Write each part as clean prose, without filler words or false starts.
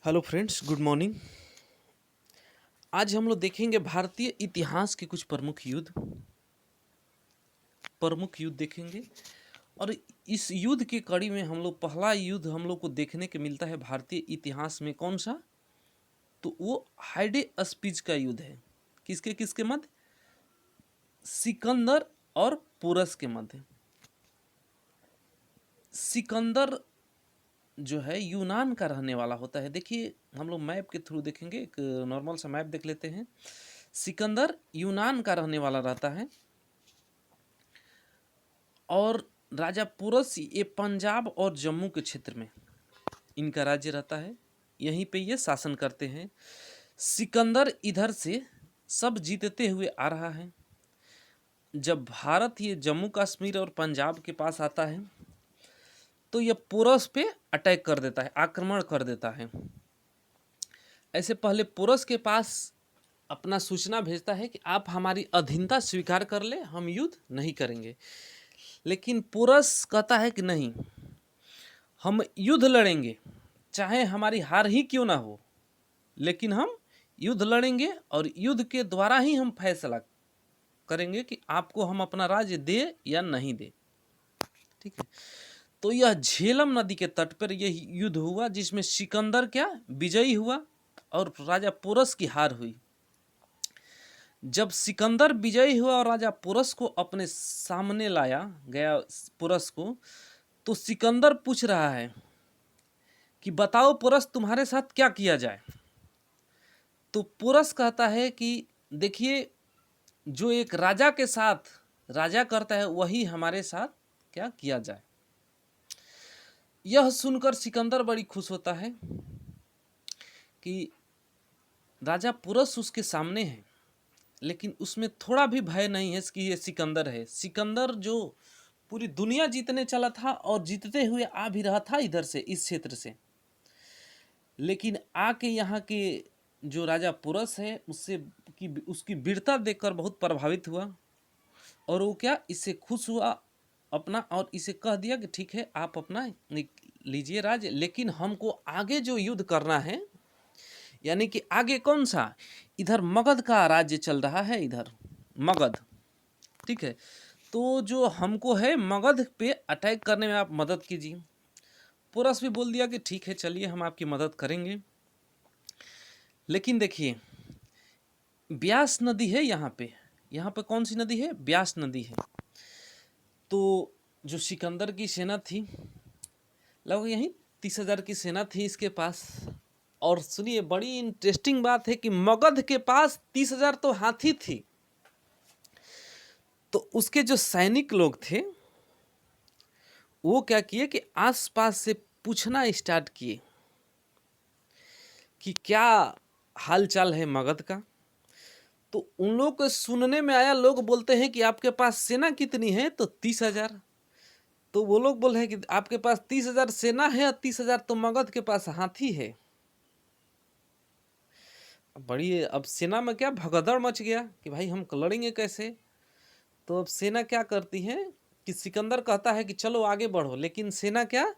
Hello friends, good morning. आज हम लोग देखेंगे भारतीय इतिहास के कुछ प्रमुख युद्ध देखेंगे। और इस युद्ध की कड़ी में हम लोग पहला युद्ध हम लोग को देखने के मिलता है भारतीय इतिहास में। कौन सा? तो वो हाइडे स्पीच का युद्ध है। किसके किसके मध्य? सिकंदर और पोरस के मध्य। सिकंदर जो है यूनान का रहने वाला होता है। देखिए, हम लोग मैप के थ्रू देखेंगे, एक नॉर्मल सा मैप देख लेते हैं। सिकंदर यूनान का रहने वाला रहता है और राजा पुरस ये पंजाब और जम्मू के क्षेत्र में इनका राज्य रहता है। यहीं पे ये शासन करते हैं। सिकंदर इधर से सब जीतते हुए आ रहा है। जब भारत ये जम्मू कश्मीर और पंजाब के पास आता है तो ये पुरस पे अटैक कर देता है, आक्रमण कर देता है। ऐसे पहले पुरस के पास अपना सूचना भेजता है कि आप हमारी अधीनता स्वीकार कर ले, हम युद्ध नहीं करेंगे। लेकिन पुरस कहता है कि नहीं, हम युद्ध लड़ेंगे, चाहे हमारी हार ही क्यों ना हो, लेकिन हम युद्ध लड़ेंगे और युद्ध के द्वारा ही हम फैसला करेंगे कि आपको हम अपना राज्य दे या नहीं दे। ठीक है। तो यह झेलम नदी के तट पर यह युद्ध हुआ, जिसमें सिकंदर क्या विजयी हुआ और राजा पोरस की हार हुई। जब सिकंदर विजयी हुआ और राजा पोरस को अपने सामने लाया गया पोरस को, तो सिकंदर पूछ रहा है कि बताओ पोरस, तुम्हारे साथ क्या किया जाए। तो पोरस कहता है कि देखिए, जो एक राजा के साथ राजा करता है वही हमारे साथ क्या किया जाए। यह सुनकर सिकंदर बड़ी खुश होता है कि राजा पोरस उसके सामने है, लेकिन उसमें थोड़ा भी भय नहीं है कि ये सिकंदर है। सिकंदर जो पूरी दुनिया जीतने चला था और जीतते हुए आ भी रहा था इधर से, इस क्षेत्र से, लेकिन आके यहाँ के जो राजा पोरस है उसकी वीरता देखकर बहुत प्रभावित हुआ और वो क्या, इससे खुश हुआ अपना, और इसे कह दिया कि ठीक है, आप अपना लीजिए राज्य, लेकिन हमको आगे जो युद्ध करना है, यानी कि आगे कौन सा, इधर मगध का राज्य चल रहा है, इधर मगध। ठीक है। तो जो हमको है मगध पे अटैक करने में आप मदद कीजिए। पोरस भी बोल दिया कि ठीक है, चलिए हम आपकी मदद करेंगे। लेकिन देखिए, ब्यास नदी है यहाँ पे कौन सी नदी है? ब्यास नदी है। तो जो सिकंदर की सेना थी, लगभग यही 30,000 की सेना थी इसके पास। और सुनिए, बड़ी इंटरेस्टिंग बात है कि मगध के पास 30,000 तो हाथी थी। तो उसके जो सैनिक लोग थे वो क्या किए कि आसपास से पूछना स्टार्ट किए कि क्या हालचाल है मगध का। तो उन लोग को सुनने में आया, लोग बोलते हैं कि आपके पास सेना कितनी है? तो 30,000। तो वो लोग बोल रहे हैं कि आपके पास 30,000 सेना है और 30,000 तो मगध के पास हाथी है। बड़ी अब सेना में क्या भगदड़ मच गया कि भाई हम लड़ेंगे कैसे। तो अब सेना क्या करती है कि सिकंदर कहता है कि चलो आगे बढ़ो, लेकिन सेना क्या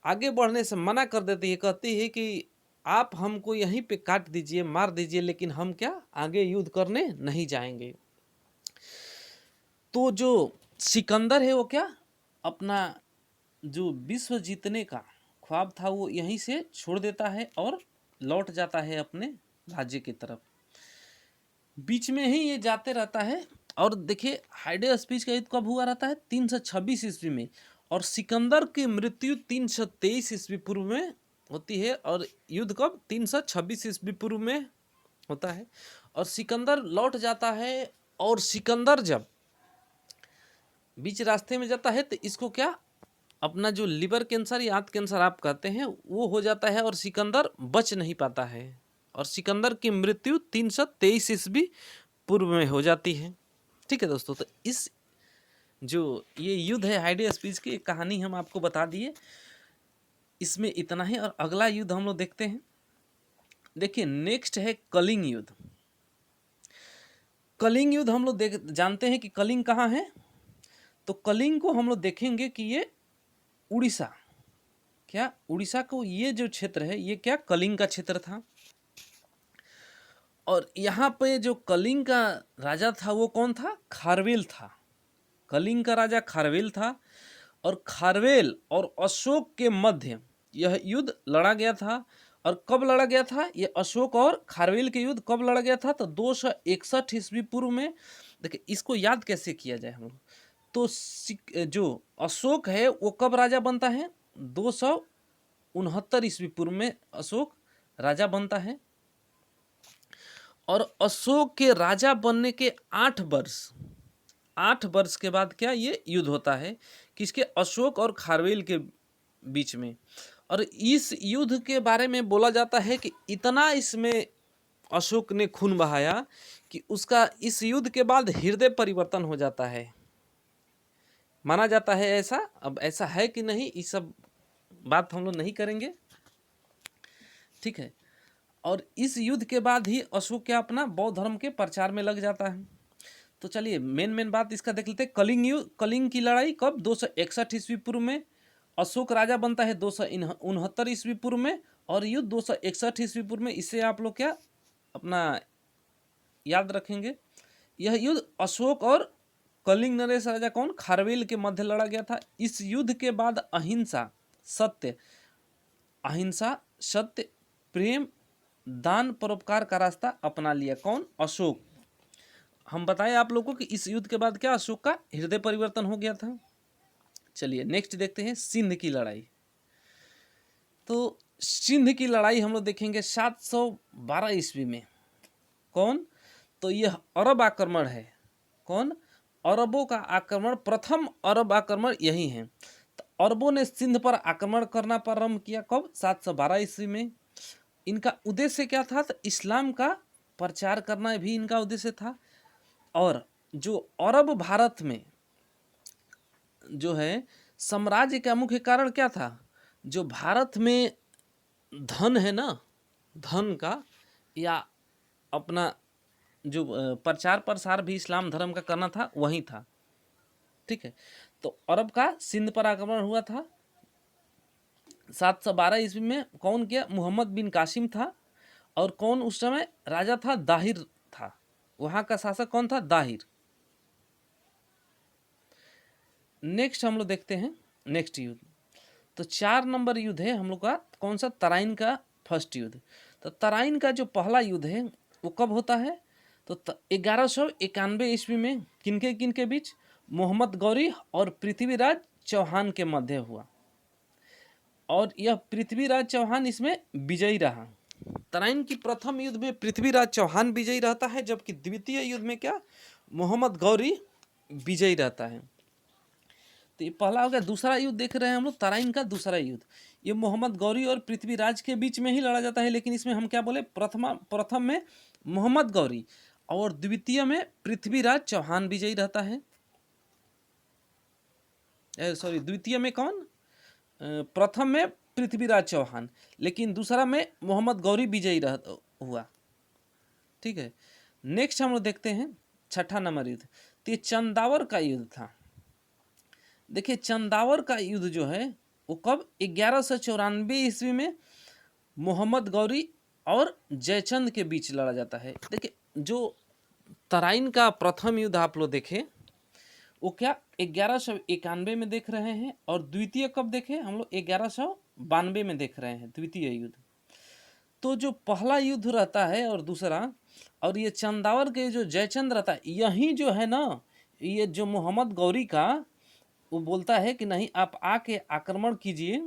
आगे बढ़ने से मना कर देती है, कहती है कि आप हमको यहीं पे काट दीजिए, मार दीजिए, लेकिन हम क्या आगे युद्ध करने नहीं जाएंगे। तो जो सिकंदर है वो क्या अपना जो विश्व जीतने का ख्वाब था वो यहीं से छोड़ देता है और लौट जाता है अपने राज्य की तरफ। बीच में ही ये जाते रहता है। और देखिए, हाइडे स्पीच का युद्ध कब हुआ रहता है? 326 ईस्वी में। और सिकंदर की मृत्यु 323 ईस्वी पूर्व में होती है। और युद्ध कब? 326 ईस्वी पूर्व में होता है। और सिकंदर लौट जाता है। और सिकंदर जब बीच रास्ते में जाता है तो इसको क्या अपना जो लिवर कैंसर या आंत कैंसर आप कहते हैं वो हो जाता है और सिकंदर बच नहीं पाता है। और सिकंदर की मृत्यु 323 ईस्वी पूर्व में हो जाती है। ठीक है दोस्तों, तो इस जो ये युद्ध है हाइडे स्पीच की कहानी हम आपको बता दिए। इसमें इतना ही। और अगला युद्ध हम लोग देखते हैं। देखिए, नेक्स्ट है कलिंग युद्ध। कलिंग युद्ध हम लोग जानते हैं कि कलिंग कहाँ है। तो कलिंग को हम लोग देखेंगे कि ये उड़ीसा क्या उड़ीसा को ये जो क्षेत्र है ये क्या कलिंग का क्षेत्र था। और यहाँ पे जो कलिंग का राजा था वो कौन था, खारवेल था। कलिंग का राजा खारवेल था और खारवेल और अशोक के मध्य यह युद्ध लड़ा गया था। और कब लड़ा गया था, ये अशोक और खारवेल के युद्ध कब लड़ा गया था, तो 261 ईस्वी पूर्व में। देखिए इसको याद कैसे किया जाए हम लोग, तो जो अशोक है वो कब राजा बनता है, 269 ईस्वी पूर्व में अशोक राजा बनता है। और अशोक के राजा बनने के 8 वर्ष के बाद क्या ये युद्ध होता है, किसके, अशोक और खारवेल के बीच में। और इस युद्ध के बारे में बोला जाता है कि इतना इसमें अशोक ने खून बहाया कि उसका इस युद्ध के बाद हृदय परिवर्तन हो जाता है, माना जाता है ऐसा। अब ऐसा है कि नहीं, इस सब बात हम लोग नहीं करेंगे, ठीक है। और इस युद्ध के बाद ही अशोक क्या अपना बौद्ध धर्म के प्रचार में लग जाता है। तो चलिए मेन बात इसका देख लेते हैं। कलिंग की लड़ाई कब, 261 ईस्वी पूर्व में। अशोक राजा बनता है 269 ईस्वी पूर्व में, और युद्ध 261 ईस्वी पूर्व में। इससे आप लोग क्या अपना याद रखेंगे, यह युद्ध अशोक और कलिंग नरेश राजा कौन, खारवेल के मध्य लड़ा गया था। इस युद्ध के बाद अहिंसा सत्य प्रेम दान परोपकार का रास्ता अपना लिया, कौन, अशोक। हम बताएं आप लोगों को कि इस युद्ध के बाद क्या अशोक का हृदय परिवर्तन हो गया था। चलिए नेक्स्ट देखते हैं सिंध की लड़ाई। तो सिंध की लड़ाई हम लोग देखेंगे 712 ईस्वी में। कौन, तो यह अरब आक्रमण है। कौन, अरबों का आक्रमण, प्रथम अरब आक्रमण यही है। तो अरबों ने सिंध पर आक्रमण करना प्रारंभ किया कब, 712 ईस्वी में। इनका उद्देश्य क्या था, तो इस्लाम का प्रचार करना भी इनका उद्देश्य था। और जो अरब भारत में जो है साम्राज्य का मुख्य कारण क्या था, जो भारत में धन है ना, धन का या अपना जो प्रचार प्रसार भी इस्लाम धर्म का करना था वही था, ठीक है। तो अरब का सिंध पर आक्रमण हुआ था 712 ईस्वी में। कौन किया, मोहम्मद बिन कासिम था। और कौन उस समय राजा था, दाहिर था। वहां का शासक कौन था, दाहिर। नेक्स्ट हम लोग देखते हैं नेक्स्ट युद्ध। तो 4 नंबर युद्ध है हम लोग का कौन सा, तराइन का फर्स्ट युद्ध। तो तराइन का जो पहला युद्ध है वो कब होता है, तो 1191 ईस्वी में किनके बीच, मोहम्मद गौरी और पृथ्वीराज चौहान के मध्य हुआ। और यह पृथ्वीराज चौहान इसमें विजयी रहा। तराइन की प्रथम युद्ध में पृथ्वीराज चौहान विजयी रहता है, जबकि द्वितीय युद्ध में क्या, मोहम्मद गौरी विजयी रहता है। तो ये पहला हो गया। दूसरा युद्ध देख रहे हैं हम लोग, तराइन का दूसरा युद्ध, ये मोहम्मद गौरी और पृथ्वीराज के बीच में ही लड़ा जाता है। लेकिन इसमें हम क्या बोले, प्रथम में मोहम्मद गौरी और द्वितीय में पृथ्वीराज चौहान विजयी रहता है। सॉरी, द्वितीय में कौन, प्रथम में पृथ्वीराज चौहान, लेकिन दूसरा में मोहम्मद गौरी विजयी हुआ, ठीक है। नेक्स्ट हम लोग देखते हैं 6ठा नंबर युद्ध। तो ये चंदावर का युद्ध था। देखिए चंदावर का युद्ध जो है वो कब, 1194 ईस्वी में मोहम्मद गौरी और जयचंद के बीच लड़ा जाता है। देखिए जो तराइन का प्रथम युद्ध आप लोग देखें वो क्या 1191 में देख रहे हैं, और द्वितीय कब देखे हम लोग, 1192 में देख रहे हैं द्वितीय युद्ध। तो जो पहला युद्ध रहता है और दूसरा, और ये चंदावर के जो जयचंद रहता है, यही जो है ना, ये जो मोहम्मद गौरी का वो बोलता है कि नहीं आप आके आक्रमण कीजिए,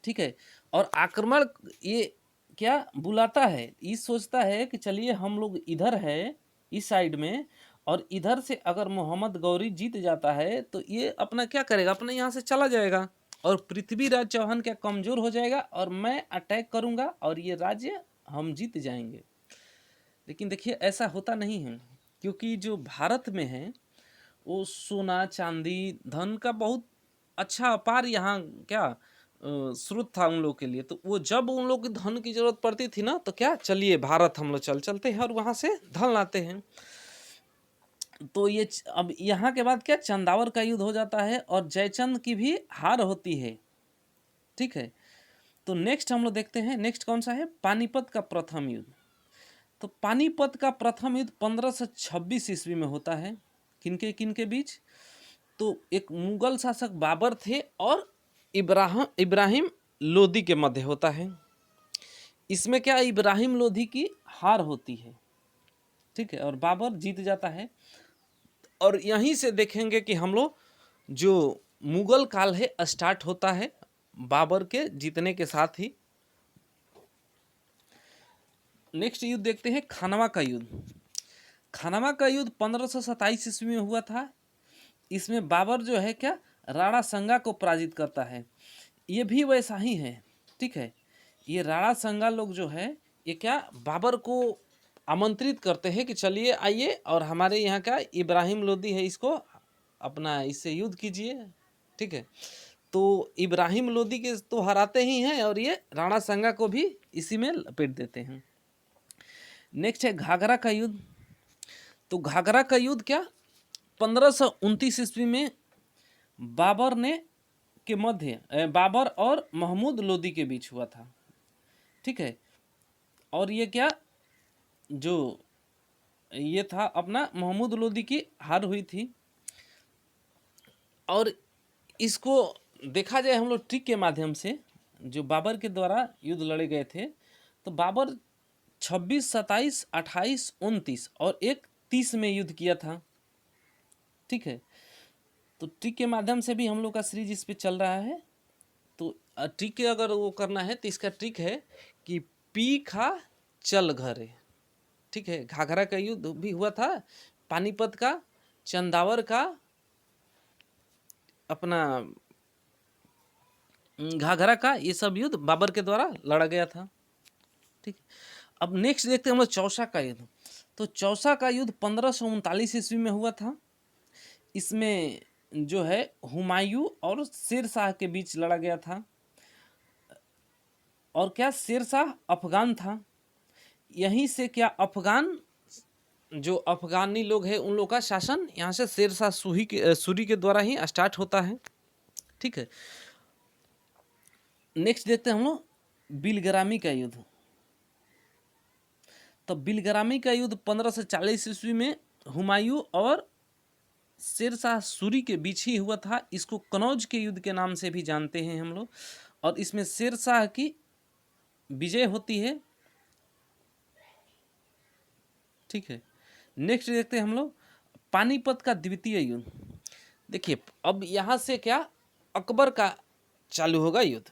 ठीक है। और आक्रमण ये क्या बुलाता है, ये सोचता है कि चलिए हम लोग इधर है इस साइड में, और इधर से अगर मोहम्मद गौरी जीत जाता है तो ये अपना क्या करेगा, अपना यहाँ से चला जाएगा और पृथ्वीराज चौहान क्या कमजोर हो जाएगा, और मैं अटैक करूँगा और ये राज्य हम जीत जाएंगे। लेकिन देखिए ऐसा होता नहीं है, क्योंकि जो भारत में है वो सोना चांदी धन का बहुत अच्छा अपार यहाँ क्या स्रोत था उन लोग के लिए। तो वो जब उन लोग की धन की जरूरत पड़ती थी ना, तो क्या चलिए भारत हम लोग चलते हैं और वहाँ से धन लाते हैं। तो ये अब यहाँ के बाद क्या चंदावर का युद्ध हो जाता है और जयचंद की भी हार होती है। ठीक है। तो नेक्स्ट हम लोग देखते हैं, नेक्स्ट कौन सा है, पानीपत का प्रथम युद्ध। तो पानीपत का प्रथम युद्ध 1526 ईस्वी में होता है। किनके बीच, तो एक मुगल शासक बाबर थे और इब्राहिम लोदी के मध्य होता है। इसमें क्या, इब्राहिम लोदी की हार होती है, ठीक है, और बाबर जीत जाता है। और यहीं से देखेंगे कि हम लोग जो मुगल काल है स्टार्ट होता है बाबर के जीतने के साथ ही। नेक्स्ट युद्ध देखते हैं, खानवा का युद्ध। खानवा का युद्ध 1527 ईस्वी में हुआ था। इसमें बाबर जो है क्या, राणा संगा को पराजित करता है। ये भी वैसा ही है, ठीक है। ये राणा संगा लोग जो है, ये क्या, बाबर को आमंत्रित करते हैं कि चलिए आइए और हमारे यहाँ का इब्राहिम लोदी है, इसको अपना इससे युद्ध कीजिए, ठीक है। तो इब्राहिम लोदी के तो हराते ही हैं और ये राणा संगा को भी इसी में लपेट देते हैं। नेक्स्ट है घाघरा का युद्ध। तो घाघरा का युद्ध क्या, 1529 ईस्वी में बाबर ने के मध्य बाबर और महमूद लोदी के बीच हुआ था, ठीक है। और ये क्या, जो ये था अपना महमूद लोदी की हार हुई थी। और इसको देखा जाए हम लोग ट्रिक के माध्यम से, जो बाबर के द्वारा युद्ध लड़े गए थे, तो बाबर 26, 27, 28, 29 और 30 में युद्ध किया था, ठीक है। तो ट्रिक के माध्यम से भी हम लोग का सीरीज इस पे चल रहा है। तो ट्रिक अगर वो करना है तो इसका ट्रिक है कि पी खा चल घरे, ठीक है। घाघरा का युद्ध भी हुआ था, पानीपत का, चंदावर का, अपना घाघरा का, ये सब युद्ध बाबर के द्वारा लड़ा गया था, ठीक। अब नेक्स्ट देखते हैं हम लोग चौसा का युद्ध। तो चौसा का युद्ध 1539 ईस्वी में हुआ था। इसमें जो है हुमायूं और शेर शाह के बीच लड़ा गया था। और क्या, शेर शाह अफगान था। यहीं से क्या, अफगान जो अफगानी लोग हैं उन लोग का शासन यहाँ से शेर शाह सूरी के द्वारा ही स्टार्ट होता है, ठीक है। नेक्स्ट देखते हैं हम लोग बिलग्रामी का युद्ध। तो बिलग्रामी का युद्ध 1540 ईस्वी में हुमायूं और शेर शाह सूरी के बीच ही हुआ था। इसको कनौज के युद्ध के नाम से भी जानते हैं हम लोग। और इसमें शेर शाह की विजय होती है, ठीक है। नेक्स्ट देखते हैं हम लोग पानीपत का द्वितीय युद्ध। देखिए अब यहाँ से क्या, अकबर का चालू होगा युद्ध।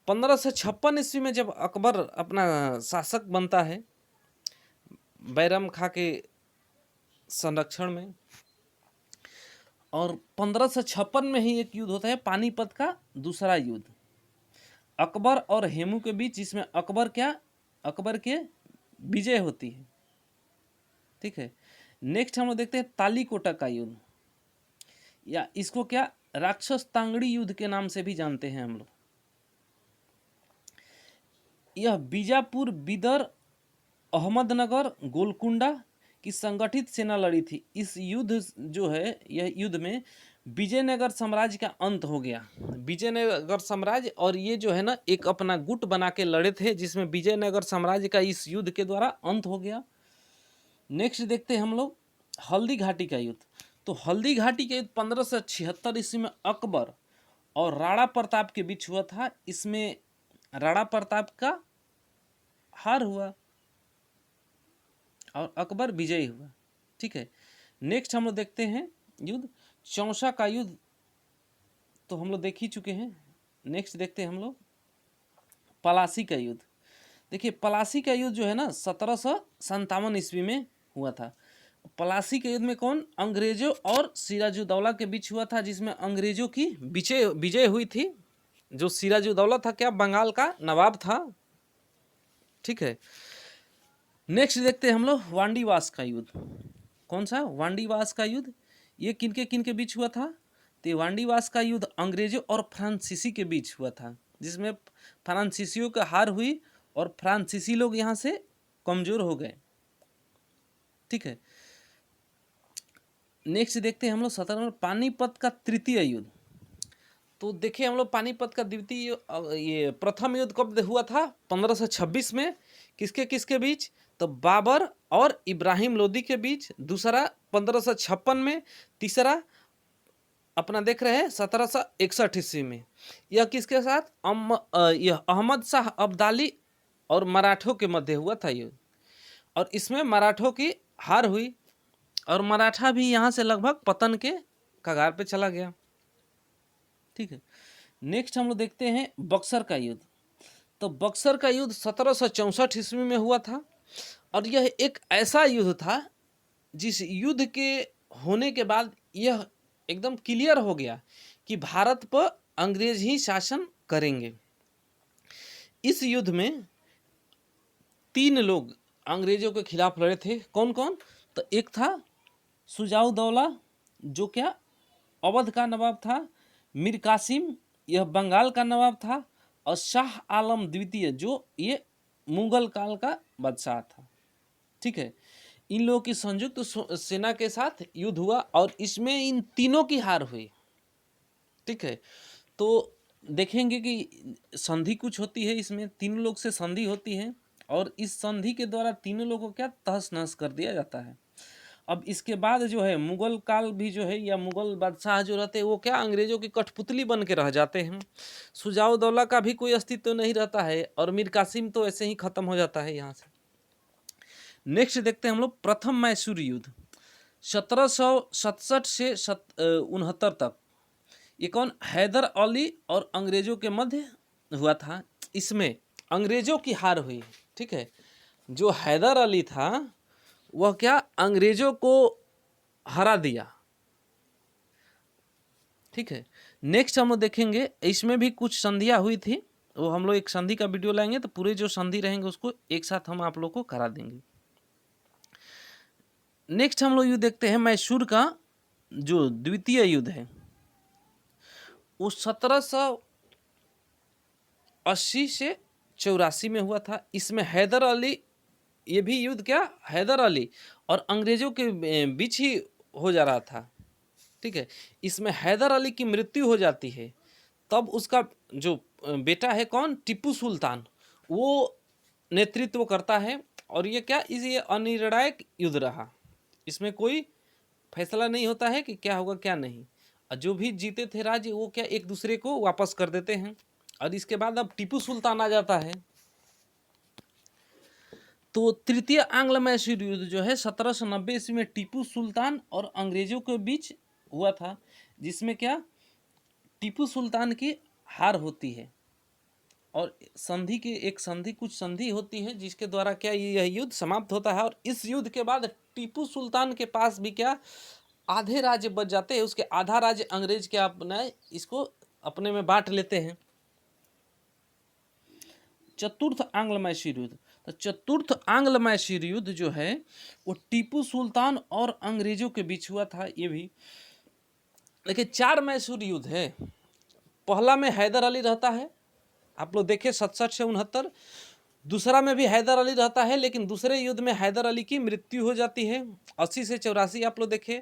1556 ईस्वी में जब अकबर अपना शासक बनता है बैरम खां के संरक्षण में, और 1556 में ही एक युद्ध होता है पानीपत का दूसरा युद्ध, अकबर और हेमू के बीच, जिसमें अकबर के विजय होती है, ठीक है। नेक्स्ट हम लोग देखते हैं तालीकोटा का युद्ध, या इसको क्या, राक्षस तांगड़ी युद्ध के नाम से भी जानते हैं हम लोग। यह बीजापुर, बिदर, अहमदनगर, गोलकुंडा की संगठित सेना लड़ी थी। इस युद्ध जो है, यह युद्ध में विजयनगर साम्राज्य का अंत हो गया। विजयनगर साम्राज्य और ये जो है ना, एक अपना गुट बना के लड़े थे, जिसमें विजयनगर साम्राज्य का इस युद्ध के द्वारा अंत हो गया। नेक्स्ट देखते हैं हम लोग हल्दी घाटी का युद्ध। तो हल्दी घाटी का युद्ध 1576 ईस्वी में अकबर और राणा प्रताप के बीच हुआ था। इसमें राणा प्रताप का हार हुआ और अकबर विजयी हुआ, ठीक है। नेक्स्ट हम लोग देखते हैं युद्ध चौसा का युद्ध, तो हम लोग देख ही चुके हैं। नेक्स्ट देखते हैं हम लोग पलासी का युद्ध। देखिए पलासी का युद्ध जो है ना 1757 ईस्वी में हुआ था। पलासी के युद्ध में कौन, अंग्रेजों और सिराजुद्दौला के बीच हुआ था, जिसमें अंग्रेजों की विजय हुई थी। जो सिराजुद्दौला था क्या, बंगाल का नवाब था, ठीक है। नेक्स्ट देखते हैं हम लोग वांडीवास का युद्ध। कौन सा, वांडीवास का युद्ध, ये किनके बीच हुआ था, तो वांडीवास का युद्ध अंग्रेजों और फ्रांसीसी के बीच हुआ था, जिसमें फ्रांसीसियों का हार हुई और फ्रांसीसी लोग यहाँ से कमजोर हो गए, ठीक है। नेक्स्ट देखते हैं हम लोग 17 पानीपत का तृतीय युद्ध। तो देखिए हम लोग पानीपत का द्वितीय ये प्रथम युद्ध कब हुआ था? 1526 में। किसके किसके बीच? तो बाबर और इब्राहिम लोदी के बीच। दूसरा 1556 में। तीसरा अपना देख रहे हैं 1761 ईस्वी में। यह किसके साथ? यह अहमद शाह अब्दाली और मराठों के मध्य हुआ था युद्ध, और इसमें मराठों की हार हुई और मराठा भी यहाँ से लगभग पतन के कगार पे चला गया। ठीक है, नेक्स्ट हम लोग देखते हैं बक्सर का युद्ध। तो बक्सर का युद्ध 1764 ईस्वी में हुआ था, और यह एक ऐसा युद्ध था जिस युद्ध के होने के बाद यह एकदम क्लियर हो गया कि भारत पर अंग्रेज ही शासन करेंगे। इस युद्ध में 3 लोग अंग्रेजों के खिलाफ लड़े थे। कौन कौन? तो एक था शुजाउद्दौला, जो क्या अवध का नवाब था। मीर कासिम, यह बंगाल का नवाब था। और शाह आलम द्वितीय, जो ये मुगल काल का बादशाह था। ठीक है, इन लोगों की संयुक्त सेना के साथ युद्ध हुआ और इसमें इन तीनों की हार हुई। ठीक है, तो देखेंगे कि संधि कुछ होती है, इसमें 3 लोग से संधि होती है और इस संधि के द्वारा तीनों लोगों को क्या तहस नहस कर दिया जाता है। अब इसके बाद जो है मुगल काल भी जो है, या मुगल बादशाह जो रहते हैं वो क्या अंग्रेजों की कठपुतली बन के रह जाते हैं। शुजाउद्दौला का भी कोई अस्तित्व नहीं रहता है और मीर कासिम तो ऐसे ही खत्म हो जाता है यहाँ से। नेक्स्ट देखते हैं हम लोग प्रथम मैसूर युद्ध 1767 से 69 तक। ये कौन? हैदर अली और अंग्रेजों के मध्य हुआ था। इसमें अंग्रेजों की हार हुई। ठीक है, जो हैदर अली था वह क्या अंग्रेजों को हरा दिया। ठीक है, नेक्स्ट हम लोग देखेंगे इसमें भी कुछ संधियाँ हुई थी, वो हम लोग एक संधि का वीडियो लाएंगे तो पूरे जो संधि रहेंगे उसको एक साथ हम आप लोग को करा देंगे। नेक्स्ट हम लोग युद्ध देखते हैं मैसूर का जो द्वितीय युद्ध है, वो 1780 से 84 में हुआ था। इसमें हैदर अली, ये भी युद्ध क्या हैदर अली और अंग्रेजों के बीच ही हो जा रहा था। ठीक है, इसमें हैदर अली की मृत्यु हो जाती है, तब उसका जो बेटा है कौन? टीपू सुल्तान, वो नेतृत्व करता है। और ये क्या ये अनिर्णायक युद्ध रहा, इसमें कोई फैसला नहीं होता है कि क्या होगा क्या नहीं। और जो भी जीते थे राज्य वो क्या एक दूसरे को वापस कर देते हैं। और इसके बाद अब टीपू सुल्तान आ जाता है। तो तृतीय आंग्ल मैसूर युद्ध जो है 1790 ईस्वी में टीपू सुल्तान और अंग्रेजों के बीच हुआ था, जिसमें क्या टीपू सुल्तान की हार होती है और संधि की कुछ संधि होती है जिसके द्वारा क्या यह युद्ध समाप्त होता है। और इस युद्ध के बाद टीपू सुल्तान के पास भी क्या आधे राज्य बच जाते हैं, उसके आधा राज्य अंग्रेज क्या अपना इसको अपने में बांट लेते हैं। चतुर्थ आंग्ल मैसूर युद्ध, तो चतुर्थ आंग्ल मैसूर युद्ध जो है वो टीपू सुल्तान और अंग्रेजों के बीच हुआ था। ये भी देखिए 4 मैसूर युद्ध है। पहला में हैदर अली रहता है, आप लोग देखें 67 से 69। दूसरा में भी हैदर अली रहता है, लेकिन दूसरे युद्ध में हैदर अली की मृत्यु हो जाती है 80 से 84, आप लोग देखें।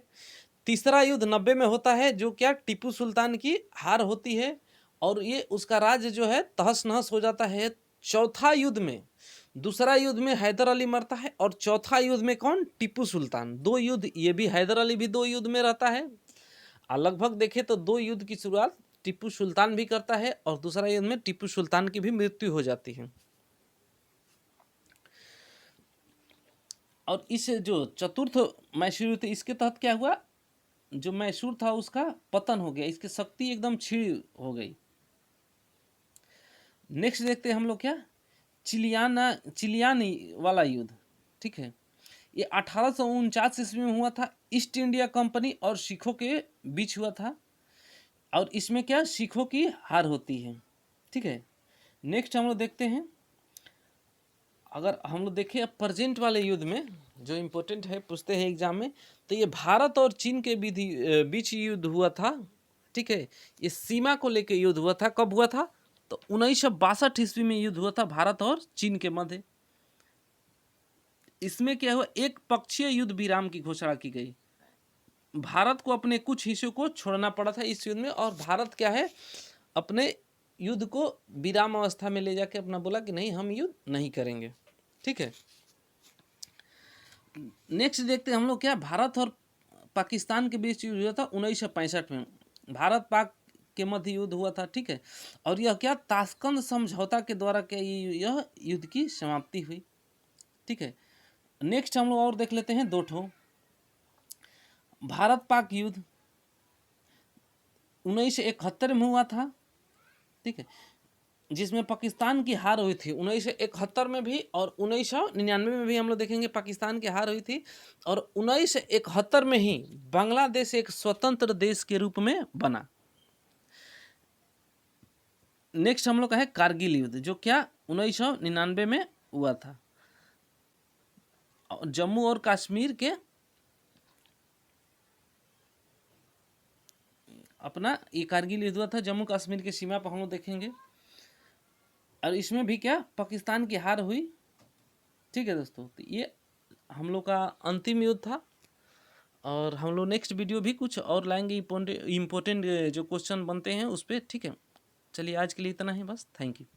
तीसरा युद्ध 90 में होता है, जो क्या टीपू सुल्तान की हार होती है और ये उसका राज्य जो है तहस नहस हो जाता है। चौथा युद्ध में, दूसरा युद्ध में हैदर अली मरता है और चौथा युद्ध में कौन? टीपू सुल्तान। 2 युद्ध, ये भी हैदर अली भी 2 युद्ध में रहता है। और लगभग देखें तो 2 युद्ध की शुरुआत टीपू सुल्तान भी करता है और दूसरा युद्ध में टीपू सुल्तान की भी मृत्यु हो जाती है। और इस जो चतुर्थ मैसूर युद्ध, इसके तहत क्या हुआ? जो मैसूर था उसका पतन हो गया, इसकी शक्ति एकदम क्षीण हो गई। नेक्स्ट देखते हैं हम लोग क्या चिलियानी वाला युद्ध। ठीक है, ये 1849 ईस्वी में हुआ था। ईस्ट इंडिया कंपनी और सिखों के बीच हुआ था और इसमें क्या सिखों की हार होती है। ठीक है, नेक्स्ट हम लोग देखते हैं, अगर हम लोग देखें अब प्रेजेंट वाले युद्ध में जो इम्पोर्टेंट है, पूछते हैं एग्जाम में, तो ये भारत और चीन के बीच युद्ध हुआ था। ठीक है, ये सीमा को लेकर युद्ध हुआ था। कब हुआ था? तो 1962 ईस्वी में युद्ध हुआ था भारत और चीन के मध्य। इसमें क्या हुआ? एक पक्षीय युद्ध विराम की घोषणा की गई। भारत को अपने कुछ हिस्सों को छोड़ना पड़ा था इस युद्ध में, और भारत क्या है अपने युद्ध को विराम अवस्था में ले जाके अपना बोला कि नहीं, हम युद्ध नहीं करेंगे। ठीक है, नेक्स्ट देखते हैं हम लोग क्या, भारत और पाकिस्तान के बीच युद्ध हुआ था 1965 में, भारत पाक के मध्य युद्ध हुआ था। ठीक है, और यह क्या, ताशकंद समझौता के द्वारा क्या यह युद्ध की समाप्ति हुई। ठीक है, नेक्स्ट हम लोग और देख लेते हैं 2 ठो। भारत पाक युद्ध 1971 में हुआ था। ठीक है, जिसमें पाकिस्तान की हार हुई थी 1971 में भी, और 1999 में भी हम लोग देखेंगे पाकिस्तान की हार हुई थी। और 1971 में ही बांग्लादेश एक स्वतंत्र देश के रूप में बना। नेक्स्ट हम लोग का है कारगिल युद्ध, जो क्या 1999 में हुआ था। जम्मू और कश्मीर के अपना ये कारगिल युद्ध हुआ था, जम्मू कश्मीर की सीमा पर हम लोग देखेंगे। और इसमें भी क्या, पाकिस्तान की हार हुई। ठीक है दोस्तों, तो ये हम लोग का अंतिम युद्ध था। और हम लोग नेक्स्ट वीडियो भी कुछ और लाएंगे, इम्पोर्टेंट जो क्वेश्चन बनते हैं उस पर। ठीक है, चलिए आज के लिए इतना ही बस, थैंक यू।